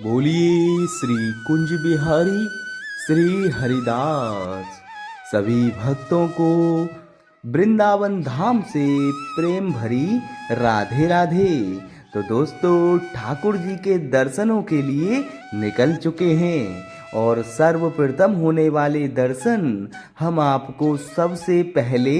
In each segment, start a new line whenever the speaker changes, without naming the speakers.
बोलिए श्री कुंज बिहारी श्री हरिदास। सभी भक्तों को वृंदावन धाम से प्रेम भरी राधे राधे। तो दोस्तों, ठाकुर जी के दर्शनों के लिए निकल चुके हैं और सर्वप्रथम होने वाले दर्शन हम आपको सबसे पहले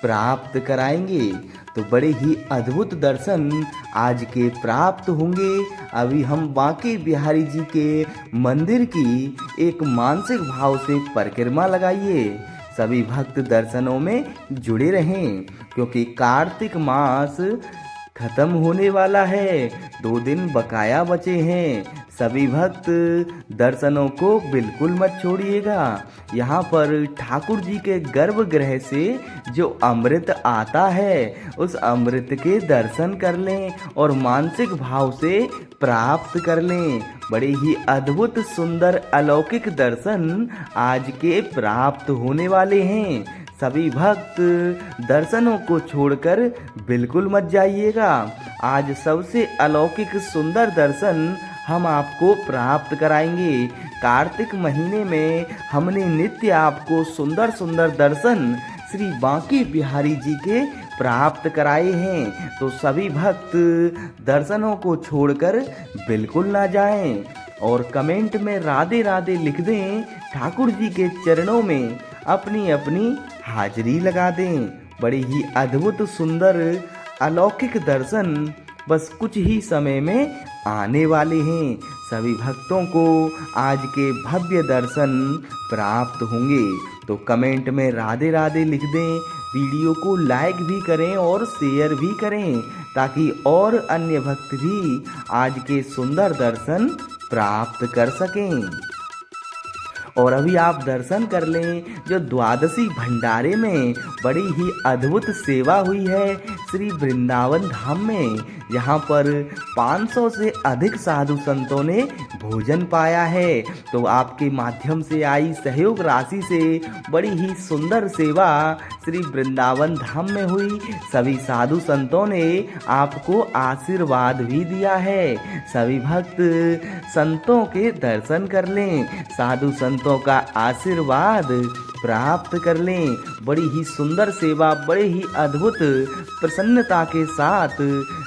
प्राप्त कराएंगे। तो बड़े ही अद्भुत दर्शन आज के प्राप्त होंगे। अभी हम बांके बिहारी जी के मंदिर की एक मानसिक भाव से परिक्रमा लगाइए। सभी भक्त दर्शनों में जुड़े रहें, क्योंकि कार्तिक मास खत्म होने वाला है। 2 दिन बकाया बचे हैं। सभी भक्त दर्शनों को बिल्कुल मत छोड़िएगा। यहाँ पर ठाकुर जी के गर्भगृह से जो अमृत आता है, उस अमृत के दर्शन कर लें और मानसिक भाव से प्राप्त कर लें। बड़े ही अद्भुत सुंदर अलौकिक दर्शन आज के प्राप्त होने वाले हैं। सभी भक्त दर्शनों को छोड़कर बिल्कुल मत जाइएगा। आज सबसे अलौकिक सुंदर दर्शन हम आपको प्राप्त कराएंगे। कार्तिक महीने में हमने नित्य आपको सुंदर सुंदर दर्शन श्री बांके बिहारी जी के प्राप्त कराए हैं। तो सभी भक्त दर्शनों को छोड़कर बिल्कुल ना जाएं और कमेंट में राधे राधे लिख दें। ठाकुर जी के चरणों में अपनी अपनी हाजिरी लगा दें। बड़े ही अद्भुत सुंदर अलौकिक दर्शन बस कुछ ही समय में आने वाले हैं। सभी भक्तों को आज के भव्य दर्शन प्राप्त होंगे। तो कमेंट में राधे राधे लिख दें। वीडियो को लाइक भी करें और शेयर भी करें, ताकि और अन्य भक्त भी आज के सुंदर दर्शन प्राप्त कर सकें। और अभी आप दर्शन कर लें जो द्वादशी भंडारे में बड़ी ही अद्भुत सेवा हुई है श्री वृंदावन धाम में। यहाँ पर 500 से अधिक साधु संतों ने भोजन पाया है। तो आपके माध्यम से आई सहयोग राशि से बड़ी ही सुंदर सेवा श्री वृंदावन धाम में हुई। सभी साधु संतों ने आपको आशीर्वाद भी दिया है। सभी भक्त संतों के दर्शन कर लें, साधु संतों का आशीर्वाद प्राप्त कर लें। बड़ी ही सुंदर सेवा, बड़े ही अद्भुत प्रसन्नता के साथ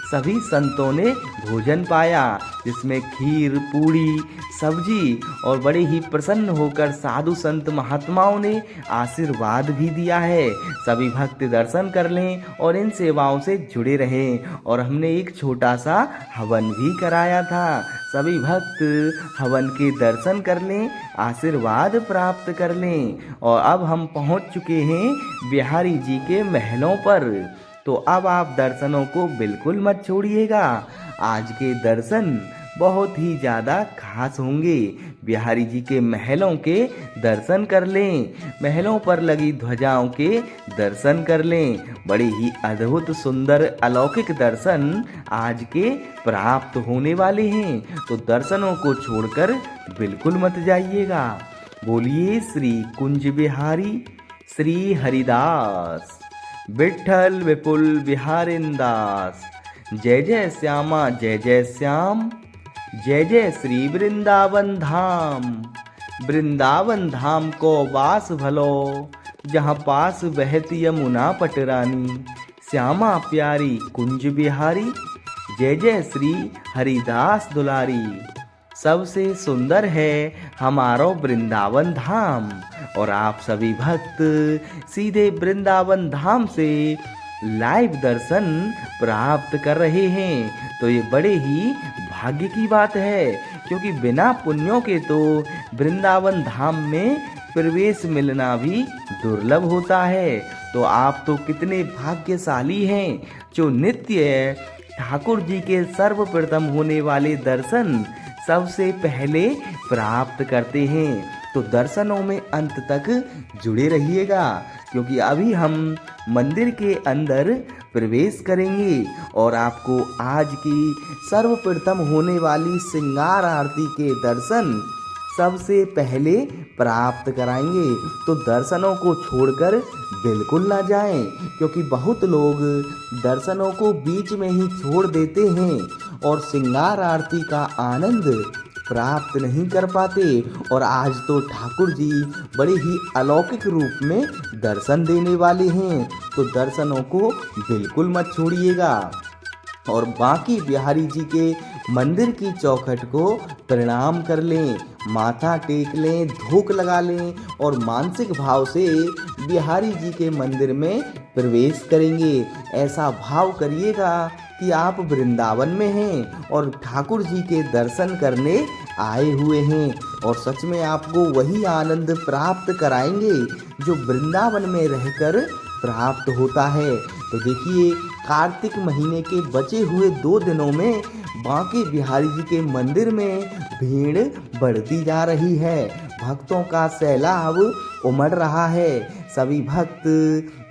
सभी संतों ने भोजन पाया, जिसमें खीर, पूड़ी, सब्जी और बड़े ही प्रसन्न होकर साधु संत महात्माओं ने आशीर्वाद भी दिया है। सभी भक्त दर्शन कर लें और इन सेवाओं से जुड़े रहें। और हमने एक छोटा सा हवन भी कराया था। सभी भक्त हवन के दर्शन कर लें, आशीर्वाद प्राप्त कर लें। और अब हम पहुंच चुके हैं बिहारी जी के महलों पर। तो अब आप दर्शनों को बिल्कुल मत छोड़िएगा। आज के दर्शन बहुत ही ज़्यादा खास होंगे। बिहारी जी के महलों के दर्शन कर लें, महलों पर लगी ध्वजाओं के दर्शन कर लें। बड़े ही अद्भुत सुंदर अलौकिक दर्शन आज के प्राप्त होने वाले हैं। तो दर्शनों को छोड़कर बिल्कुल मत जाइएगा। बोलिए श्री कुंज बिहारी श्री हरिदास। विठ्ठल विपुल बिहारिंदास। जय जय श्यामा जय जय श्याम। जय जय श्री वृंदावन धाम। वृंदावन धाम को वास भलो, जहाँ पास बहती यमुना पटरानी। श्यामा प्यारी कुंज बिहारी, जय जय श्री हरिदास दुलारी। सबसे सुंदर है हमारो वृंदावन धाम। और आप सभी भक्त सीधे वृंदावन धाम से लाइव दर्शन प्राप्त कर रहे हैं। तो ये बड़े ही भाग्य की बात है, क्योंकि बिना पुण्यों के तो वृंदावन धाम में प्रवेश मिलना भी दुर्लभ होता है। तो आप तो कितने भाग्यशाली हैं जो नित्य ठाकुर जी के सर्वप्रथम होने वाले दर्शन सबसे पहले प्राप्त करते हैं। तो दर्शनों में अंत तक जुड़े रहिएगा, क्योंकि अभी हम मंदिर के अंदर प्रवेश करेंगे और आपको आज की सर्वप्रथम होने वाली श्रृंगार आरती के दर्शन सबसे पहले प्राप्त कराएंगे। तो दर्शनों को छोड़कर बिल्कुल ना जाएं, क्योंकि बहुत लोग दर्शनों को बीच में ही छोड़ देते हैं और श्रृंगार आरती का आनंद प्राप्त नहीं कर पाते। और आज तो ठाकुर जी बड़े ही अलौकिक रूप में दर्शन देने वाले हैं, तो दर्शनों को बिल्कुल मत छोड़िएगा। और बाकी बिहारी जी के मंदिर की चौखट को प्रणाम कर लें, माथा टेक लें, धूप लगा लें और मानसिक भाव से बिहारी जी के मंदिर में प्रवेश करेंगे। ऐसा भाव करिएगा कि आप वृंदावन में हैं और ठाकुर जी के दर्शन करने आए हुए हैं, और सच में आपको वही आनंद प्राप्त कराएंगे जो वृंदावन में रहकर प्राप्त होता है। तो देखिए, कार्तिक महीने के बचे हुए 2 दिनों में बांके बिहारी जी के मंदिर में भीड़ बढ़ती जा रही है। भक्तों का सैलाब उमड़ रहा है। सभी भक्त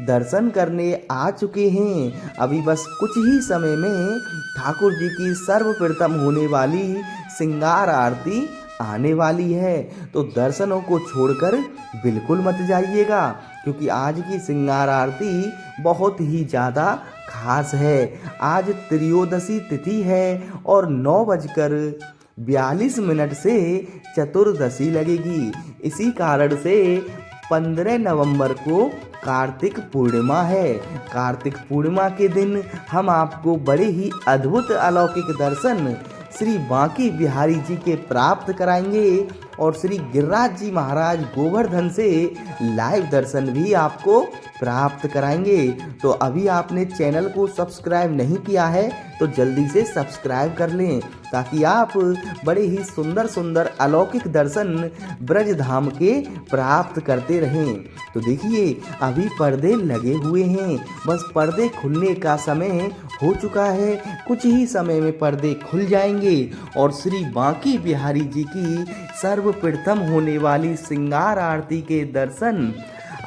दर्शन करने आ चुके हैं। अभी बस कुछ ही समय में ठाकुर जी की सर्वप्रथम होने वाली श्रृंगार आरती आने वाली है। तो दर्शनों को छोड़कर बिल्कुल मत जाइएगा, क्योंकि आज की श्रृंगार आरती बहुत ही ज़्यादा खास है। आज त्रयोदशी तिथि है और 9:42 से चतुर्दशी लगेगी। इसी कारण से 15 नवंबर को कार्तिक पूर्णिमा है। कार्तिक पूर्णिमा के दिन हम आपको बड़े ही अद्भुत अलौकिक दर्शन श्री बांके बिहारी जी के प्राप्त कराएंगे और श्री गिरिराज जी महाराज गोवर्धन से लाइव दर्शन भी आपको प्राप्त कराएंगे। तो अभी आपने चैनल को सब्सक्राइब नहीं किया है तो जल्दी से सब्सक्राइब कर लें, ताकि आप बड़े ही सुंदर सुंदर अलौकिक दर्शन ब्रज धाम के प्राप्त करते रहें। तो देखिए, अभी पर्दे लगे हुए हैं, बस पर्दे खुलने का समय हो चुका है। कुछ ही समय में पर्दे खुल जाएंगे और श्री बांके बिहारी जी की सर्वप्रथम होने वाली श्रृंगार आरती के दर्शन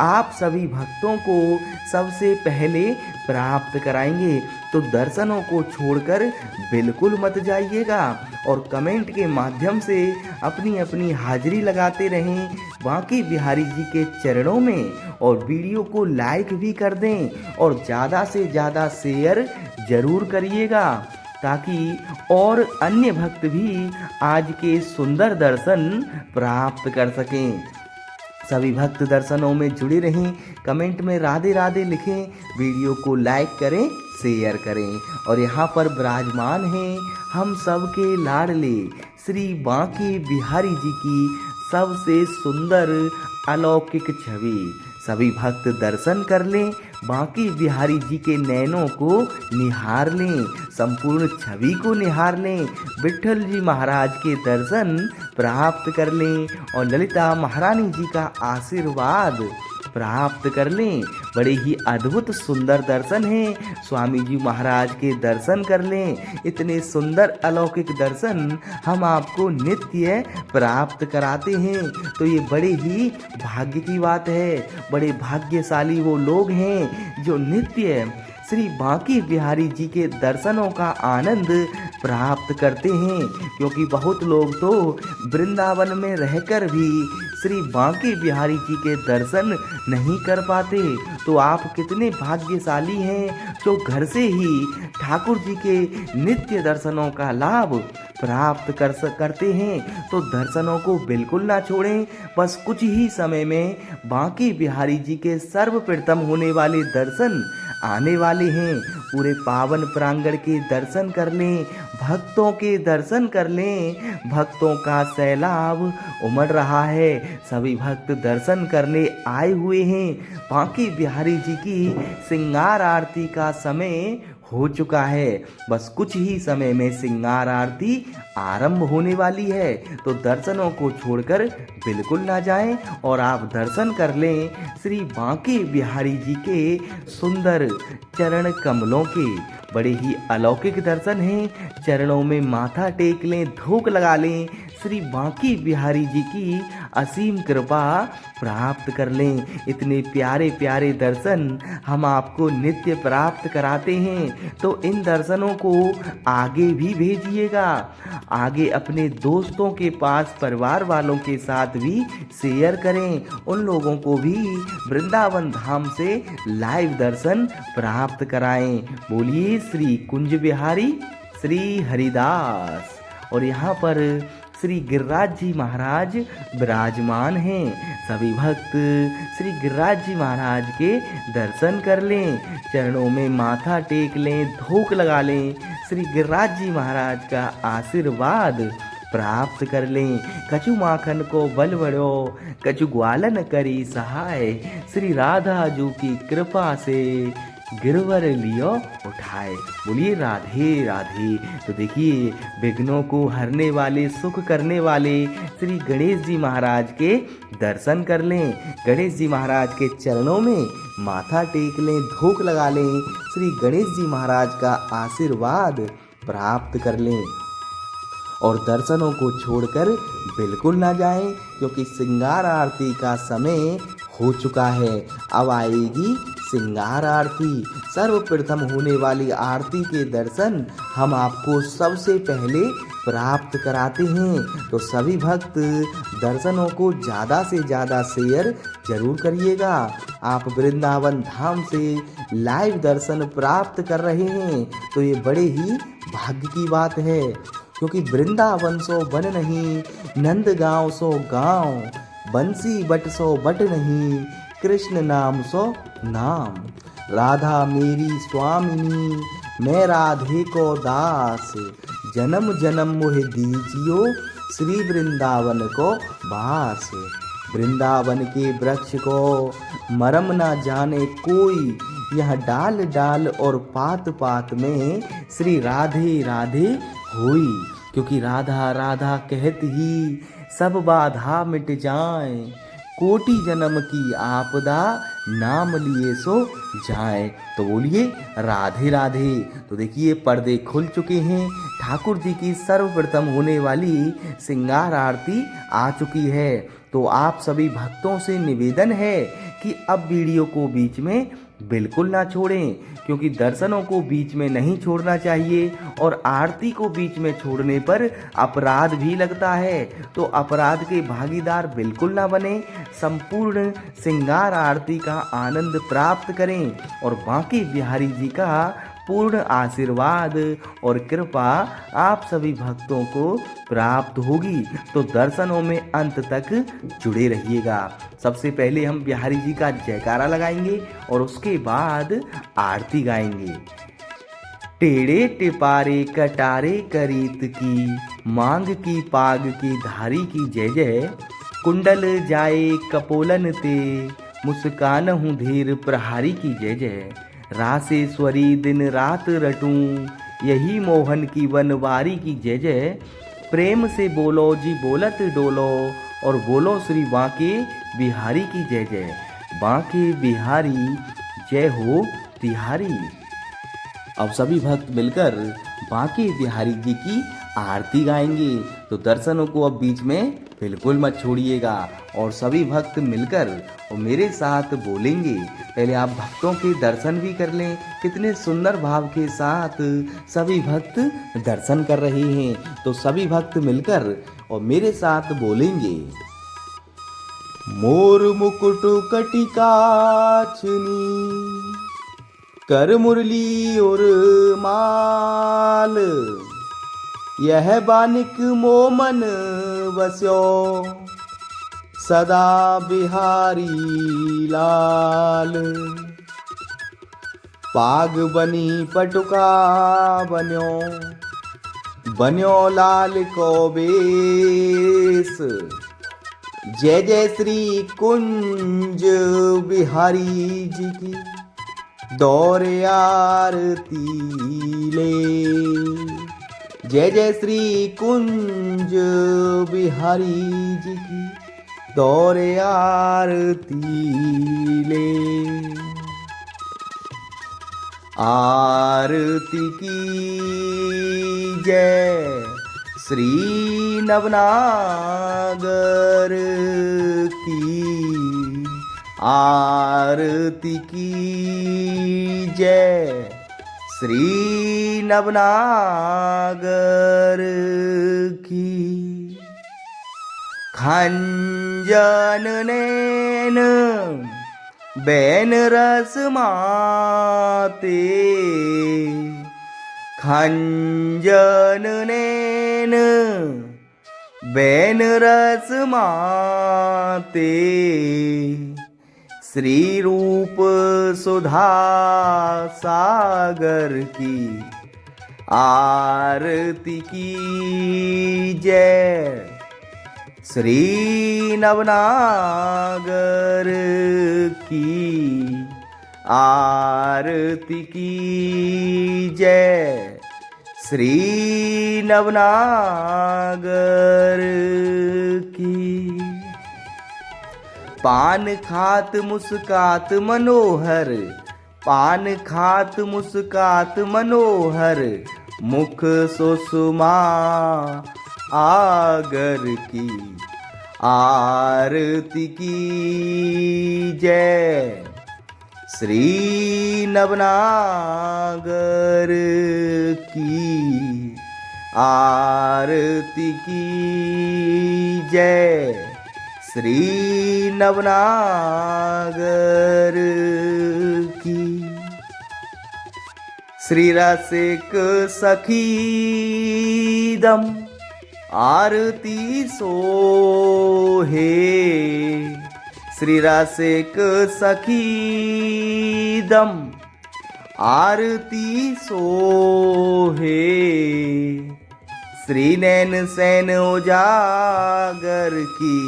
आप सभी भक्तों को सबसे पहले प्राप्त कराएंगे। तो दर्शनों को छोड़कर बिल्कुल मत जाइएगा और कमेंट के माध्यम से अपनी अपनी हाजिरी लगाते रहें बांके बिहारी जी के चरणों में, और वीडियो को लाइक भी कर दें और ज़्यादा से ज़्यादा शेयर जरूर करिएगा, ताकि और अन्य भक्त भी आज के सुंदर दर्शन प्राप्त कर सकें। सभी भक्त दर्शनों में जुड़े रहें, कमेंट में राधे राधे लिखें, वीडियो को लाइक करें, शेयर करें। और यहाँ पर विराजमान हैं हम सबके लाडले श्री बांके बिहारी जी की सबसे सुंदर अलौकिक छवि। सभी भक्त दर्शन कर लें, बांके बिहारी जी के नैनों को निहार लें, संपूर्ण छवि को निहार लें, विट्ठल जी महाराज के दर्शन प्राप्त कर लें और ललिता महारानी जी का आशीर्वाद प्राप्त कर लें। बड़े ही अद्भुत सुंदर दर्शन हैं। स्वामी जी महाराज के दर्शन कर लें। इतने सुंदर अलौकिक दर्शन हम आपको नित्य प्राप्त कराते हैं। तो ये बड़े ही भाग्य की बात है। बड़े भाग्यशाली वो लोग हैं जो नित्य श्री बांके बिहारी जी के दर्शनों का आनंद प्राप्त करते हैं, क्योंकि बहुत लोग तो वृंदावन में रहकर भी श्री बांके बिहारी जी के दर्शन नहीं कर पाते। तो आप कितने भाग्यशाली हैं जो घर से ही ठाकुर जी के नित्य दर्शनों का लाभ प्राप्त करते हैं। तो दर्शनों को बिल्कुल ना छोड़ें। बस कुछ ही समय में बांके बिहारी जी के सर्वप्रथम होने वाले दर्शन आने वाले हैं। पूरे पावन प्रांगण के दर्शन कर लें, भक्तों के दर्शन कर लें। भक्तों का सैलाब उमड़ रहा है। सभी भक्त दर्शन करने आए हुए हैं। बांके बिहारी जी की श्रृंगार आरती का समय हो चुका है। बस कुछ ही समय में श्रृंगार आरती आरंभ होने वाली है। तो दर्शनों को छोड़कर बिल्कुल ना जाएं और आप दर्शन कर लें श्री बांके बिहारी जी के सुंदर चरण कमलों के। बड़े ही अलौकिक दर्शन हैं। चरणों में माथा टेक लें, धूप लगा लें, श्री बांके बिहारी जी की असीम कृपा प्राप्त कर लें। इतने प्यारे प्यारे दर्शन हम आपको नित्य प्राप्त कराते हैं। तो इन दर्शनों को आगे भी भेजिएगा, आगे अपने दोस्तों के पास, परिवार वालों के साथ भी शेयर करें। उन लोगों को भी वृंदावन धाम से लाइव दर्शन प्राप्त कराएं। बोलिए श्री कुंज बिहारी श्री हरिदास। और यहाँ पर श्री गिरिराज जी महाराज विराजमान हैं। सभी भक्त श्री गिरिराज जी महाराज के दर्शन कर लें, चरणों में माथा टेक लें, धूप लगा लें, श्री गिरिराज जी महाराज का आशीर्वाद प्राप्त कर लें। कछु माखन को बल बढ़ो, कछु ग्वालन करी सहाय, श्री राधा जू की कृपा से गिरवर लियो उठाए। बोलिए राधे राधे। तो देखिए, विघ्नों को हरने वाले, सुख करने वाले श्री गणेश जी महाराज के दर्शन कर लें, गणेश जी महाराज के चरणों में माथा टेक लें, धूप लगा लें, श्री गणेश जी महाराज का आशीर्वाद प्राप्त कर लें। और दर्शनों को छोड़कर बिल्कुल ना जाएं, क्योंकि श्रृंगार आरती का समय हो चुका है। अब आएगी श्रृंगार आरती। सर्वप्रथम होने वाली आरती के दर्शन हम आपको सबसे पहले प्राप्त कराते हैं। तो सभी भक्त दर्शनों को ज़्यादा से ज़्यादा शेयर जरूर करिएगा। आप वृंदावन धाम से लाइव दर्शन प्राप्त कर रहे हैं, तो ये बड़े ही भाग्य की बात है, क्योंकि वृंदावन सो बन नहीं, नंद गाँव सो गाँव, बंसी बट सो बट नहीं, कृष्ण नाम सो नाम। राधा मेरी स्वामिनी, मैं राधे को दास, जन्म जन्म मोहे दीजियो, श्री वृंदावन को बास। वृंदावन के वृक्ष को मरम ना जाने कोई, यह डाल डाल और पात पात में श्री राधे राधे होई। क्योंकि राधा राधा कहत ही सब बाधा मिट जाए, कोटि जन्म की आपदा नाम लिए सो जाए। तो बोलिए राधे राधे। तो देखिए, पर्दे खुल चुके हैं, ठाकुर जी की सर्वप्रथम होने वाली श्रृंगार आरती आ चुकी है। तो आप सभी भक्तों से निवेदन है कि अब वीडियो को बीच में बिल्कुल ना छोड़ें, क्योंकि दर्शनों को बीच में नहीं छोड़ना चाहिए और आरती को बीच में छोड़ने पर अपराध भी लगता है। तो अपराध के भागीदार बिल्कुल ना बने, संपूर्ण श्रृंगार आरती का आनंद प्राप्त करें और बांके बिहारी जी का पूर्ण आशीर्वाद और कृपा आप सभी भक्तों को प्राप्त होगी। तो दर्शनों में अंत तक जुड़े रहिएगा। सबसे पहले हम बिहारी जी का जयकारा लगाएंगे और उसके बाद आरती गाएंगे। टेढ़े टिपारे कटारे करीत की, मांग की पाग की धारी की जय जय, कुंडल जाए कपोलन ते, मुस्कान हूँ धीर प्रहारी की जय जय, रासेश्वरी दिन रात रटूं, यही मोहन की बनवारी की जय जय, प्रेम से बोलो जी बोलत डोलो, और बोलो श्री बांके बिहारी की जय जय। बांके बिहारी जय हो तिहारी। अब सभी भक्त मिलकर बांके बिहारी जी की आरती गाएंगे। तो दर्शनों को अब बीच में बिल्कुल मत छोड़िएगा और सभी भक्त मिलकर और मेरे साथ बोलेंगे। पहले आप भक्तों के दर्शन भी कर लें, कितने सुंदर भाव के साथ सभी भक्त दर्शन कर रहे हैं। तो सभी भक्त मिलकर और मेरे साथ बोलेंगे। मोर मुकुट कटिका चुनी, कर मुरली और माल, यह बानिक मोमन बस्यो, सदा बिहारी लाल। पाग बनी पटुका बन्यो, बन्यो लाल को बेस, जय जय श्री कुंज बिहारी जी की दौरे आरती ले। जय जय श्री कुंज बिहारी जी की दौरे आरती ले। आरती की जय श्री नवनागर की, आरती की जय श्री नवनागर की। खंजन नैन बैन रस माते, खंजन नैन बैन रस माते श्री रूप सुधा सागर की आरती की जय। श्री नवनागर की आरती की जय। श्री नवनागर की। पान खात मुस्कात मनोहर, पान खात मुस्कात मनोहर, मुख सुषमा आगर की आरती की जय। श्री नवनागर की आरती की जय। श्री नवनागर की। श्री रसिक सखीदम आरती सोहे, श्री रसिक सखीदम आरती सोहे। श्री नैन सैन उजागर की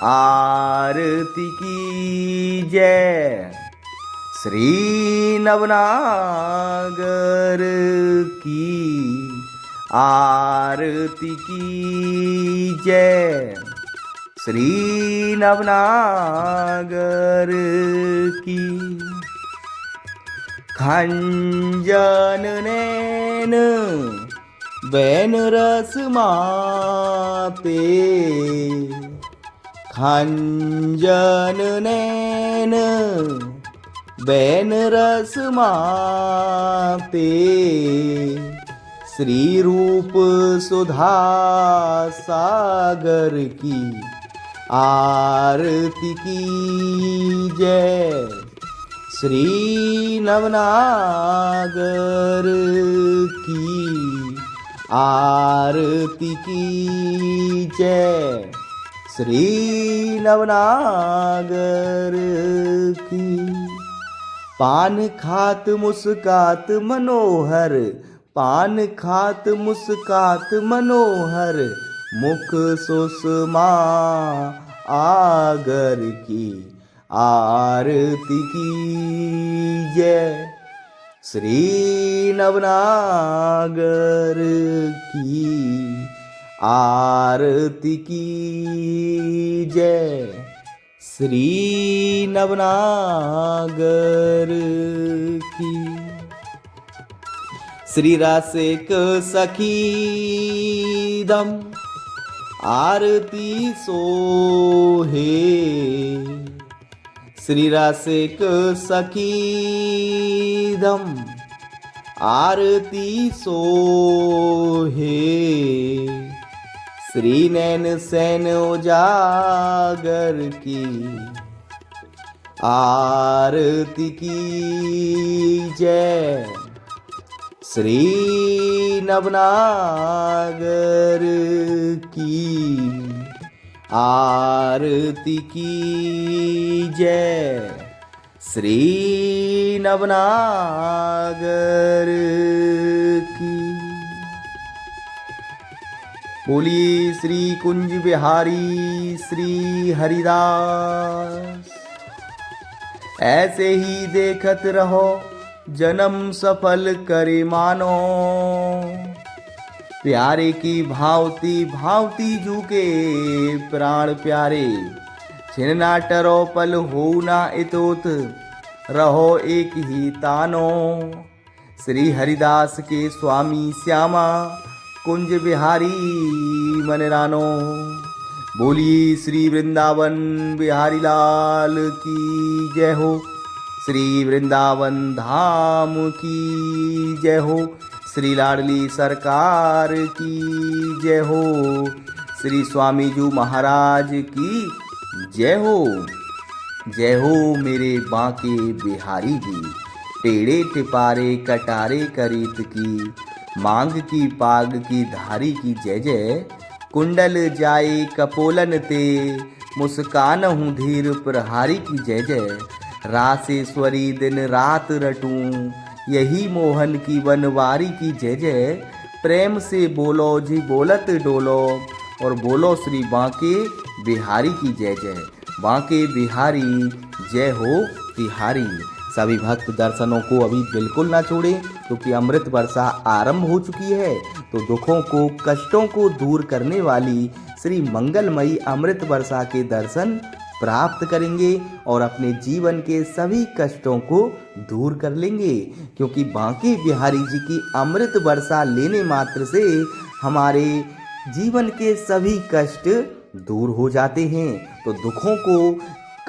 आरती की जय। श्री नवनागर की आरती की जय। श्री नवनागर की। खंजन नैन बैन रस माते, खंजन नैन बैन रस माते, श्री रूप सुधा सागर की आरती की जय। श्री नवनागर की आरती की जय। श्री नवनागर की। पान खात मुस्कात मनोहर, पान खात मुस्कात मनोहर, मुख सुषमा आगर की आरती की जय। श्री नवनागर की आरती की जय। श्री नवनागर की। श्री रसिक सखीदम आरती सोहे, श्री रसिक सखीदम आरती सोहे। श्री नैन सैन उजागर की आरती की जय। श्री नवनागर की आरती की जय। श्री नवनागर की। बोलिए श्री कुंज बिहारी श्री हरिदास। ऐसे ही देखत रहो जन्म सफल करे मानो, प्यारे की भावती भावती झुके प्राण प्यारे। छिन ना टरो पल हो ना इतोत, रहो एक ही तानो। श्री हरिदास के स्वामी श्यामा कुंज बिहारी मन रानो। बोलिए श्री वृंदावन बिहारी लाल की जय हो। श्री वृंदावन धाम की जय हो। श्री लाडली सरकार की जय हो। श्री स्वामी जी महाराज की जय हो। जय हो मेरे बांके बिहारी जी। टेढ़े टिपारे कटारे करीत की, मांग की पाग की धारी की जय जय। कुंडल जाए कपोलन ते, मुस्कान हूँ धीर प्रहारी की जय जय। रासेश्वरी दिन रात रटूं, यही मोहन की वनवारी की जय जय। प्रेम से बोलो जी बोलत डोलो, और बोलो श्री बांके बिहारी की जय जय। बांके बिहारी जय हो तिहारी। सभी भक्त दर्शनों को अभी बिल्कुल ना छोड़ें, क्योंकि अमृत वर्षा आरंभ हो चुकी है। तो दुखों को कष्टों को दूर करने वाली श्री मंगलमयी अमृत वर्षा के दर्शन प्राप्त करेंगे और अपने जीवन के सभी कष्टों को दूर कर लेंगे, क्योंकि बांके बिहारी जी की अमृत वर्षा लेने मात्र से हमारे जीवन के सभी कष्ट दूर हो जाते हैं। तो दुखों को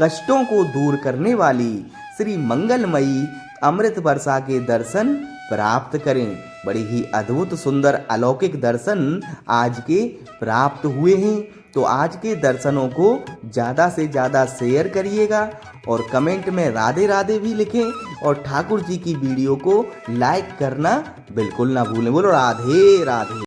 कष्टों को दूर करने वाली श्री मंगलमयी अमृत वर्षा के दर्शन प्राप्त करें। बड़े ही अद्भुत सुंदर अलौकिक दर्शन आज के प्राप्त हुए हैं। तो आज के दर्शनों को ज़्यादा से ज़्यादा शेयर करिएगा और कमेंट में राधे राधे भी लिखें और ठाकुर जी की वीडियो को लाइक करना बिल्कुल ना भूलें। बोलो राधे राधे।